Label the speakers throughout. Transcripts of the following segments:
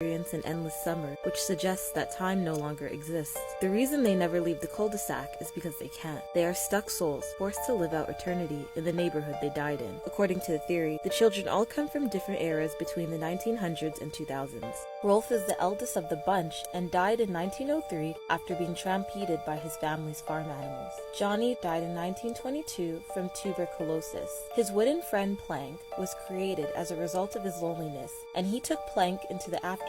Speaker 1: experience an endless summer, which suggests that time no longer exists. The reason they never leave the cul-de-sac is because they can't. They are stuck souls, forced to live out eternity in the neighborhood they died in. According to the theory, the children all come from different eras between the 1900s and 2000s. Rolf is the eldest of the bunch and died in 1903 after being stampeded by his family's farm animals. Johnny died in 1922 from tuberculosis. His wooden friend Plank was created as a result of his loneliness, and he took Plank into the afterlife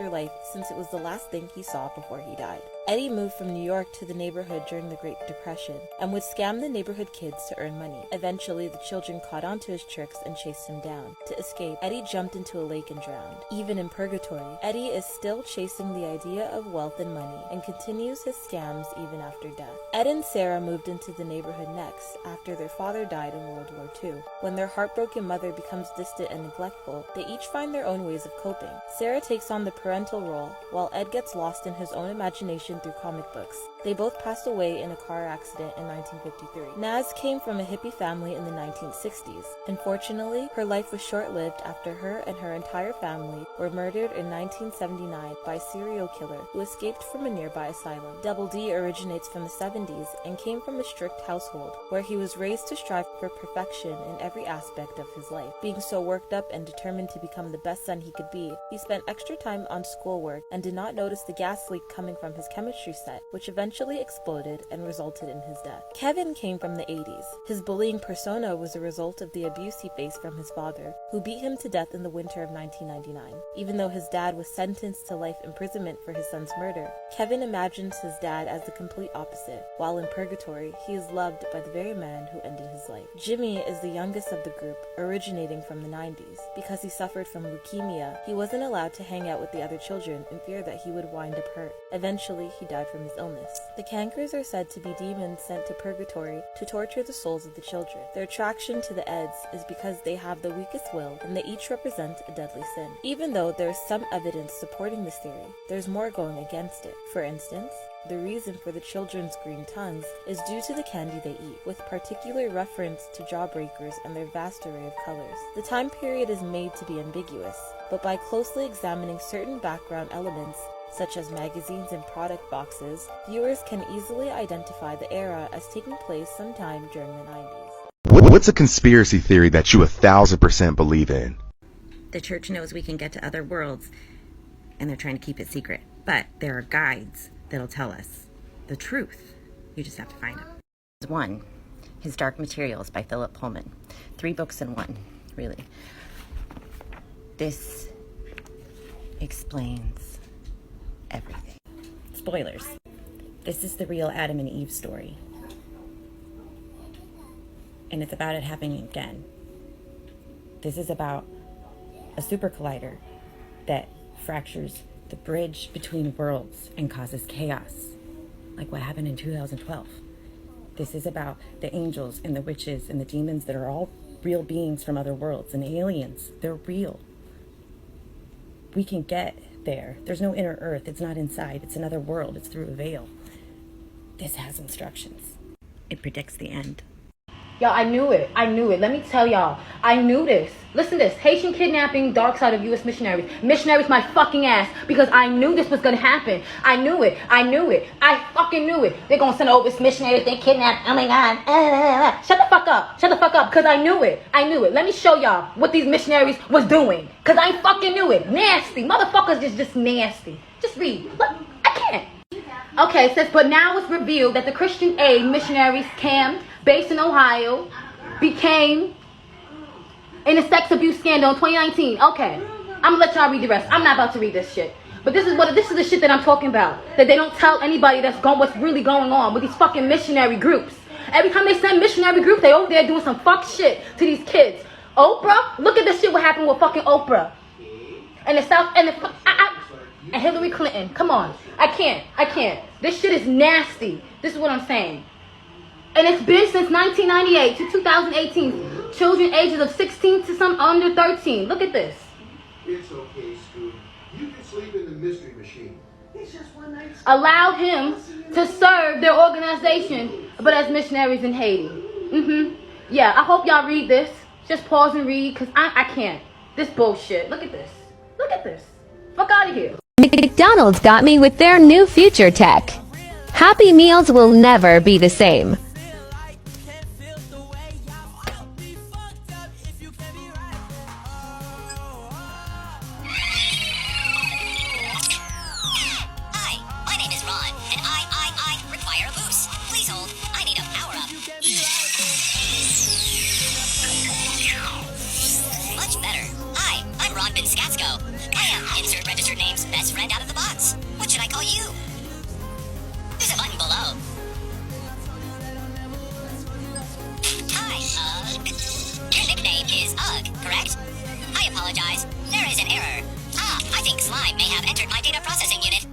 Speaker 1: since it was the last thing he saw before he died. Eddie moved from New York to the neighborhood during the Great Depression and would scam the neighborhood kids to earn money. Eventually, the children caught on to his tricks and chased him down. To escape, Eddie jumped into a lake and drowned. Even in purgatory, Eddie is still chasing the idea of wealth and money and continues his scams even after death. Ed and Sarah moved into the neighborhood next after their father died in World War II. When their heartbroken mother becomes distant and neglectful, they each find their own ways of coping. Sarah takes on the parental role, while Ed gets lost in his own imagination through comic books. They both passed away in a car accident in 1953. Naz came from a hippie family in the 1960s. Unfortunately, her life was short-lived after her and her entire family were murdered in 1979 by a serial killer who escaped from a nearby asylum. Double D originates from the 70s and came from a strict household where he was raised to strive for perfection in every aspect of his life. Being so worked up and determined to become the best son he could be, he spent extra time on schoolwork and did not notice the gas leak coming from his chemistry set, which eventually exploded and resulted in his death. Kevin came from the 80s. His bullying persona was a result of the abuse he faced from his father, who beat him to death in the winter of 1999. Even though his dad was sentenced to life imprisonment for his son's murder, Kevin imagines his dad as the complete opposite. While in purgatory, he is loved by the very man who ended his life. Jimmy is the youngest of the group, originating from the 90s. Because he suffered from leukemia, he wasn't allowed to hang out with the other children in fear that he would wind up hurt. Eventually, he died from his illness. The Cankers are said to be demons sent to purgatory to torture the souls of the children. Their attraction to the Eds is because they have the weakest will and they each represent a deadly sin. Even though there is some evidence supporting this theory, there's more going against it. For instance, the reason for the children's green tongues is due to the candy they eat, with particular reference to jawbreakers and their vast array of colors. The time period is made to be ambiguous, but by closely examining certain background elements, such as magazines and product boxes, viewers can easily identify the era as taking place sometime during the 90s.
Speaker 2: What's a conspiracy theory that you 1,000% believe in?
Speaker 3: The church knows we can get to other worlds, and they're trying to keep it secret. But there are guides that'll tell us the truth. You just have to find them. One, His Dark Materials by Philip Pullman. 3 books in one, really. This explains everything. Spoilers. This is the real Adam and Eve story. And it's about it happening again. This is about a super collider that fractures the bridge between worlds and causes chaos, like what happened in 2012. This is about the angels and the witches and the demons that are all real beings from other worlds, and aliens. They're real. We can get there. There's no inner earth. It's not inside. It's another world. It's through a veil. This has instructions. It predicts the end.
Speaker 4: Y'all, I knew it. Let me tell y'all. I knew this. Listen to this. Haitian kidnapping, dark side of U.S. missionaries. Missionaries my fucking ass. Because I knew this was going to happen. I knew it. I fucking knew it. They're going to send over missionaries. They kidnapped. Oh my God. Shut the fuck up. Because I knew it. Let me show y'all what these missionaries was doing. Because I fucking knew it. Nasty. Motherfuckers just nasty. Just read. Look, I can't. Okay, it says, but now it's revealed that the Christian Aid missionaries camp based in Ohio became in a sex abuse scandal in 2019. Okay, I'm gonna let y'all read the rest. I'm not about to read this shit. But this is the shit that I'm talking about. That they don't tell anybody what's really going on with these fucking missionary groups. Every time they send missionary groups, they over there doing some fuck shit to these kids. Oprah, look at this shit what happened with fucking Oprah. And the South and Hillary Clinton. Come on. I can't. This shit is nasty. This is what I'm saying. And it's been since 1998 to 2018. Children ages of 16 to some under 13. Look at this.
Speaker 5: It's okay, Scoot. You can sleep in the mystery machine. It's just one night.
Speaker 4: Allowed him to serve their organization, but as missionaries in Haiti. Yeah, I hope y'all read this. Just pause and read, because I can't. This bullshit. Look at this. Fuck out of here.
Speaker 6: McDonald's got me with their new future tech. Happy Meals will never be the same.
Speaker 7: Hi, my name is Ron, and I require a boost. Please hold. I need a power-up. Much better. Hi, I'm Ron Binskatsko. I am insert registered name's best friend out of the box. What should I call you? There's a button below. Hi, Ugg. Your nickname is Ugg, correct? I apologize. There is an error. I think Slime may have entered my data processing unit.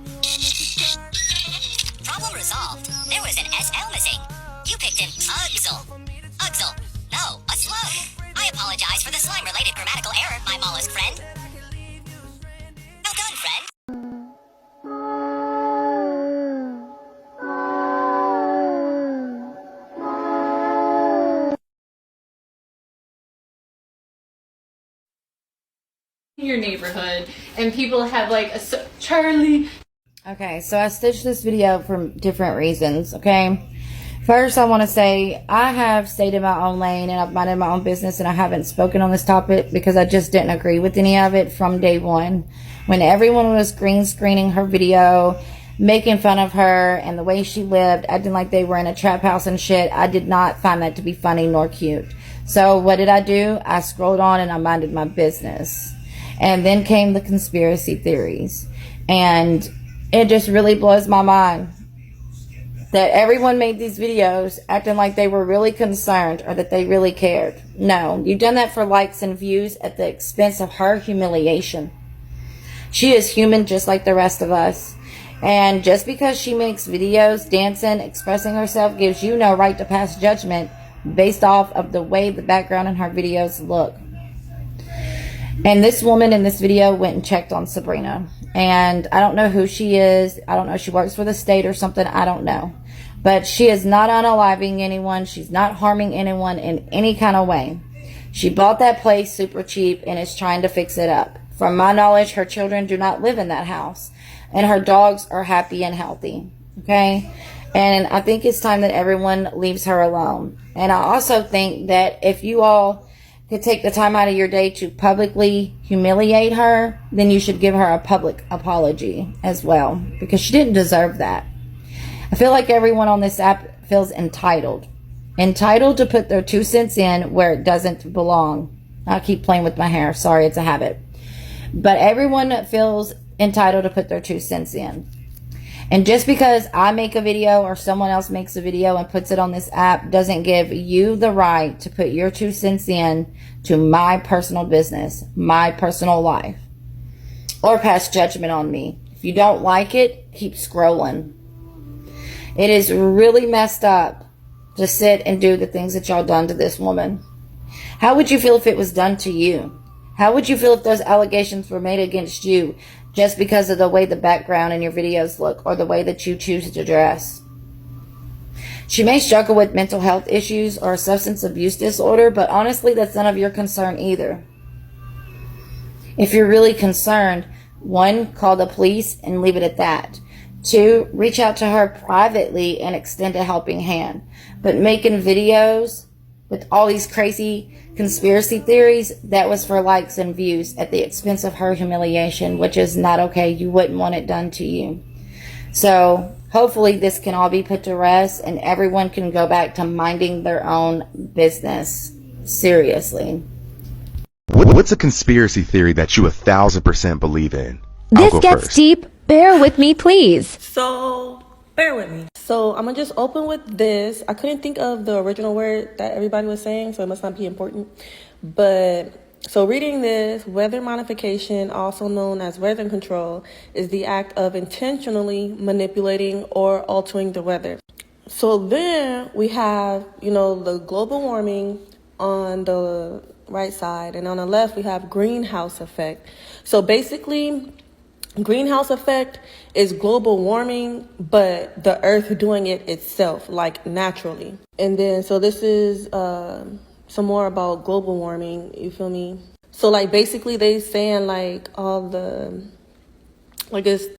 Speaker 7: Problem resolved. There was an SL missing. You picked an Uggsel. Uggsel. No, a slug. I apologize for the slime-related grammatical error, my mollusk friend. Well done, friend.
Speaker 8: Your neighborhood, and people have like Charlie.
Speaker 4: Okay, so I stitched this video for different reasons, okay? First, I want to say I have stayed in my own lane and I've minded my own business, and I haven't spoken on this topic because I just didn't agree with any of it from day one. When everyone was green screening her video, making fun of her and the way she lived, acting like they were in a trap house and shit, I did not find that to be funny nor cute. So what did I do? I scrolled on and I minded my business. And then came the conspiracy theories. And it just really blows my mind that everyone made these videos acting like they were really concerned or that they really cared. No, you've done that for likes and views at the expense of her humiliation. She is human just like the rest of us. And just because she makes videos, dancing, expressing herself, gives you no right to pass judgment based off of the way the background in her videos look. And this woman in this video went and checked on Sabrina. And I don't know who she is. I don't know if she works for the state or something. I don't know. But she is not unaliving anyone. She's not harming anyone in any kind of way. She bought that place super cheap and is trying to fix it up. From my knowledge, her children do not live in that house. And her dogs are happy and healthy. Okay? And I think it's time that everyone leaves her alone. And I also think that if you all could take the time out of your day to publicly humiliate her, then you should give her a public apology as well, because she didn't deserve that. I feel like everyone on this app feels entitled to put their 2 cents in where it doesn't belong. I keep playing with my hair. Sorry, it's a habit. But everyone feels entitled to put their 2 cents in. And just because I make a video or someone else makes a video and puts it on this app doesn't give you the right to put your 2 cents in to my personal business, my personal life, or pass judgment on me. If you don't like it, keep scrolling. It is really messed up to sit and do the things that y'all done to this woman. How would you feel if it was done to you? How would you feel if those allegations were made against you just because of the way the background in your videos look or the way that you choose to dress? She may struggle with mental health issues or a substance abuse disorder, but honestly, that's none of your concern either. If you're really concerned, 1, call the police and leave it at that. 2, reach out to her privately and extend a helping hand. But making videos with all these crazy conspiracy theories, that was for likes and views at the expense of her humiliation, which is not okay. You wouldn't want it done to you. So hopefully this can all be put to rest and everyone can go back to minding their own business. Seriously.
Speaker 2: What's a conspiracy theory that you 1,000% believe in?
Speaker 6: This gets
Speaker 2: first.
Speaker 6: deep. Bear with me, please.
Speaker 9: So, bear with me. So, I'm going to just open with this. I couldn't think of the original word that everybody was saying, so it must not be important. But, so reading this, weather modification, also known as weather control, is the act of intentionally manipulating or altering the weather. So then we have, the global warming on the right side, and on the left we have greenhouse effect. So basically, greenhouse effect is global warming, but the earth doing it itself, like naturally. And then, so this is some more about global warming, you feel me? So like basically they saying like all the, I guess